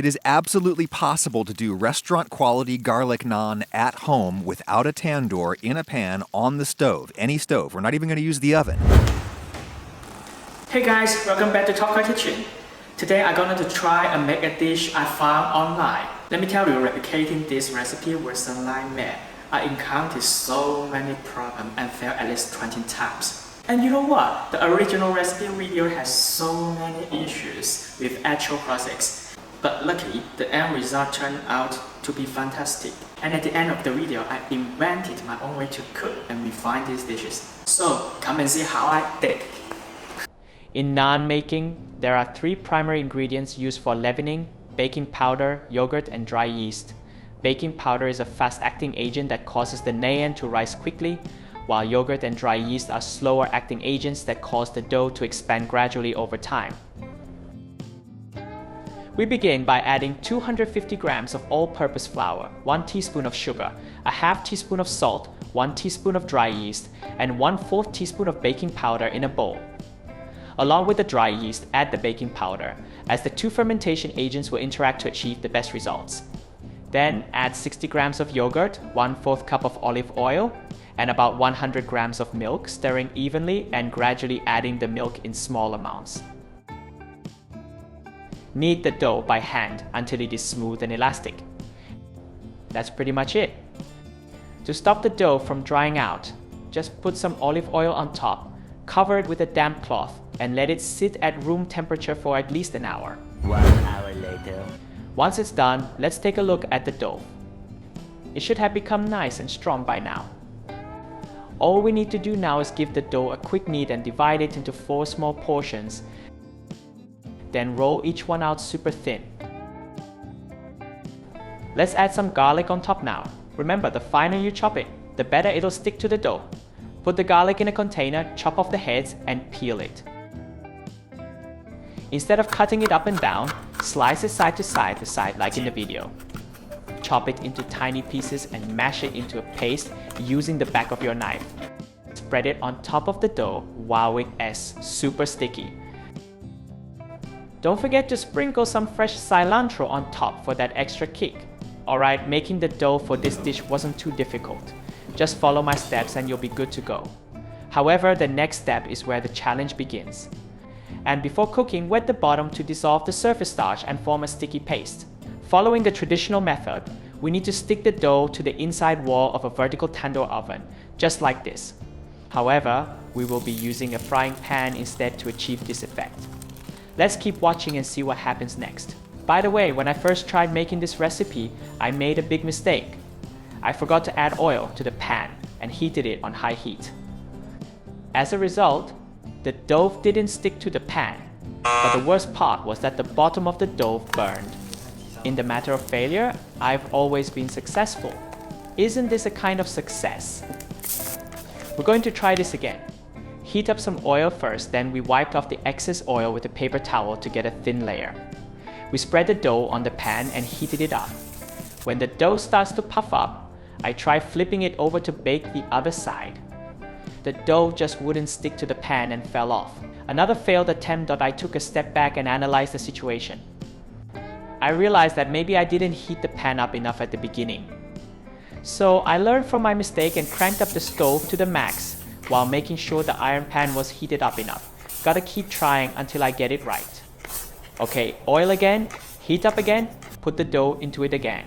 It is absolutely possible to do restaurant-quality garlic naan at home without a tandoor in a pan on the stove, any stove. We're not even going to use the oven. Hey guys, welcome back to Top Car Kitchen. Today I'm going to try and make a dish I found online. Let me tell you, replicating this recipe was some nightmare. I encountered so many problems and failed at least 20 times. And you know what? The original recipe video has so many issues with actual process. But luckily, the end result turned out to be fantastic. And at the end of the video, I invented my own way to cook and refine these dishes. So come and see how I did. In naan making, there are 3 primary ingredients used for leavening: baking powder, yogurt, and dry yeast. Baking powder is a fast-acting agent that causes the naan to rise quickly, while yogurt and dry yeast are slower-acting agents that cause the dough to expand gradually over time. We begin by adding 250 grams of all-purpose flour, 1 teaspoon of sugar, a half teaspoon of salt, 1 teaspoon of dry yeast, and 1/4 teaspoon of baking powder in a bowl. Along with the dry yeast, add the baking powder, as the 2 fermentation agents will interact to achieve the best results. Then add 60 grams of yogurt, 1/4 cup of olive oil, and about 100 grams of milk, stirring evenly and gradually adding the milk in small amounts. Knead the dough by hand until it is smooth and elastic. That's pretty much it. To stop the dough from drying out, just put some olive oil on top, cover it with a damp cloth, and let it sit at room temperature for at least an hour. 1 hour later. Once it's done, let's take a look at the dough. It should have become nice and strong by now. All we need to do now is give the dough a quick knead and divide it into 4 small portions. Then roll each one out super thin. Let's add some garlic on top now. Remember, the finer you chop it, the better it'll stick to the dough. Put the garlic in a container, chop off the heads, and peel it. Instead of cutting it up and down, slice it side to side like in the video. Chop it into tiny pieces and mash it into a paste using the back of your knife. Spread it on top of the dough while it is super sticky. Don't forget to sprinkle some fresh cilantro on top for that extra kick. Alright, making the dough for this dish wasn't too difficult. Just follow my steps and you'll be good to go. However, the next step is where the challenge begins. And before cooking, wet the bottom to dissolve the surface starch and form a sticky paste. Following the traditional method, we need to stick the dough to the inside wall of a vertical tandoor oven, just like this. However, we will be using a frying pan instead to achieve this effect. Let's keep watching and see what happens next. By the way, when I first tried making this recipe, I made a big mistake. I forgot to add oil to the pan and heated it on high heat. As a result, the dough didn't stick to the pan, but the worst part was that the bottom of the dough burned. In the matter of failure, I've always been successful. Isn't this a kind of success? We're going to try this again. Heat up some oil first, then we wiped off the excess oil with a paper towel to get a thin layer. We spread the dough on the pan and heated it up. When the dough starts to puff up, I try flipping it over to bake the other side. The dough just wouldn't stick to the pan and fell off. Another failed attempt that I took a step back and analyzed the situation. I realized that maybe I didn't heat the pan up enough at the beginning. So I learned from my mistake and cranked up the stove to the max while making sure the iron pan was heated up enough. Gotta keep trying until I get it right. Okay, oil again, heat up again, put the dough into it again.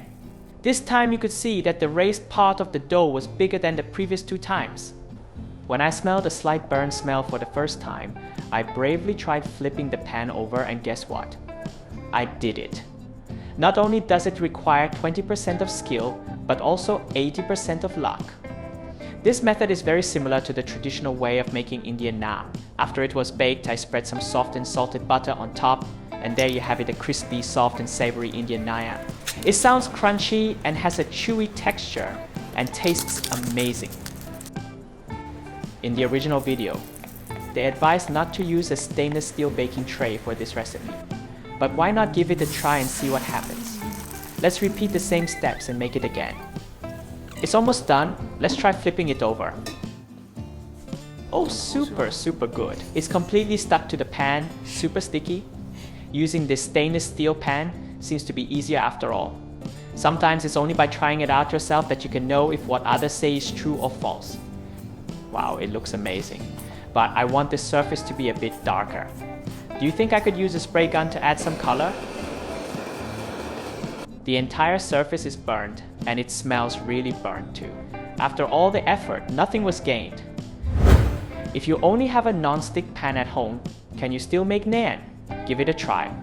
This time you could see that the raised part of the dough was bigger than the previous 2 times. When I smelled a slight burn smell for the first time, I bravely tried flipping the pan over, and guess what? I did it. Not only does it require 20% of skill, but also 80% of luck. This method is very similar to the traditional way of making Indian naan. After it was baked, I spread some soft and salted butter on top, and there you have it, a crispy, soft and savory Indian naan. It sounds crunchy and has a chewy texture and tastes amazing. In the original video, they advised not to use a stainless steel baking tray for this recipe. But why not give it a try and see what happens? Let's repeat the same steps and make it again. It's almost done. Let's try flipping it over. Oh, super good. It's completely stuck to the pan, super sticky. Using this stainless steel pan, seems to be easier after all. Sometimes it's only by trying it out yourself that you can know if what others say is true or false. Wow, it looks amazing. But I want this surface to be a bit darker. Do you think I could use a spray gun to add some color? The entire surface is burned, and it smells really burnt too. After all the effort, nothing was gained. If you only have a non-stick pan at home, can you still make naan? Give it a try.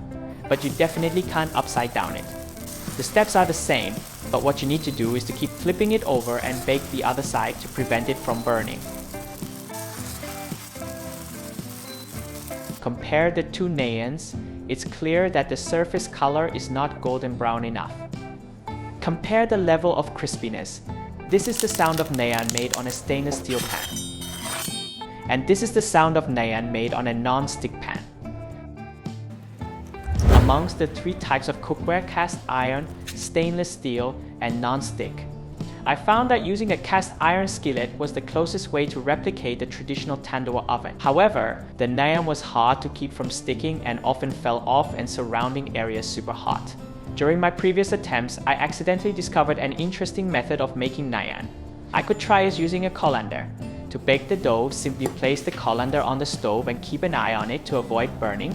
But you definitely can't upside down it. The steps are the same, but what you need to do is to keep flipping it over and bake the other side to prevent it from burning. Compare the two naans. It's clear that the surface color is not golden brown enough. Compare the level of crispiness. This is the sound of naan made on a stainless steel pan. And this is the sound of naan made on a non-stick pan. Amongst the three types of cookware, cast iron, stainless steel, and non-stick, I found that using a cast iron skillet was the closest way to replicate the traditional tandoor oven. However, the naan was hard to keep from sticking and often fell off and surrounding areas super hot. During my previous attempts, I accidentally discovered an interesting method of making naan. I could try is using a colander. To bake the dough, simply place the colander on the stove and keep an eye on it to avoid burning,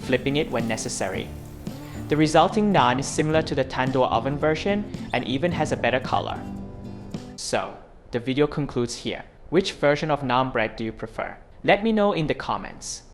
flipping it when necessary. The resulting naan is similar to the tandoor oven version and even has a better color. So, the video concludes here. Which version of naan bread do you prefer? Let me know in the comments.